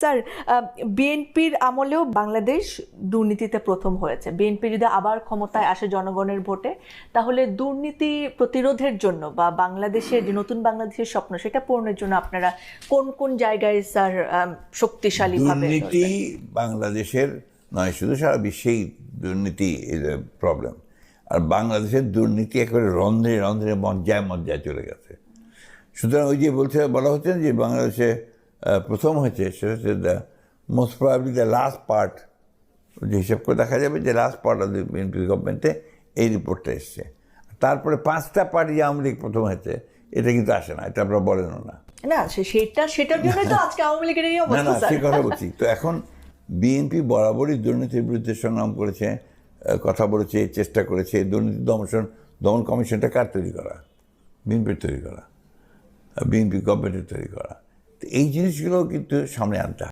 Sir, বিএনপির আমলেও বাংলাদেশ দুর্নীতিতে প্রথম হয়েছে। বিএনপি যদি আবার ক্ষমতায় আসে জনগণের ভোটে, তাহলে দুর্নীতি প্রতিরোধের জন্য বা বাংলাদেশের যে নতুন বাংলাদেশের স্বপ্ন সেটা পূরণের জন্য আপনারা কোন কোন জায়গায় স্যার শক্তিশালীভাবে দুর্নীতি বাংলাদেশের নয়, শুধু সারা বিশ্বেই দুর্নীতি ইজ এ প্রবলেম। আর বাংলাদেশের দুর্নীতি একেবারে রন্ধ্রে রন্ধ্রে মজ্জায় চলে গেছে। সুতরাং ওই যে বলা হচ্ছে না যে বাংলাদেশে প্রথম হয়েছে, সেটা হচ্ছে the most probably the last part. যে হিসাব করে দেখা যাবে যে last part of the BNP গভর্নমেন্টে এই রিপোর্টটা এসছে। তারপরে 5টা পার্টি যে আওয়ামী লীগ প্রথম হয়েছে, এটা কিন্তু আসে না, এটা আপনারা বলেনও না। না, সেটার জন্য তো আজকে আওয়ামী লীগের এই না অবস্থা না, স্যার। সে কথা বলছি। তো এখন বিএনপি বরাবরই দুর্নীতির বিরুদ্ধে সংগ্রাম করেছে, কথা বলেছে, চেষ্টা করেছে। দুর্নীতি দমন কমিশনটা কার তৈরি করা? বিএনপির তৈরি করা, বিএনপি গভর্নমেন্টের তৈরি করা। তো এই জিনিসগুলো কিন্তু সামনে আনতে হবে।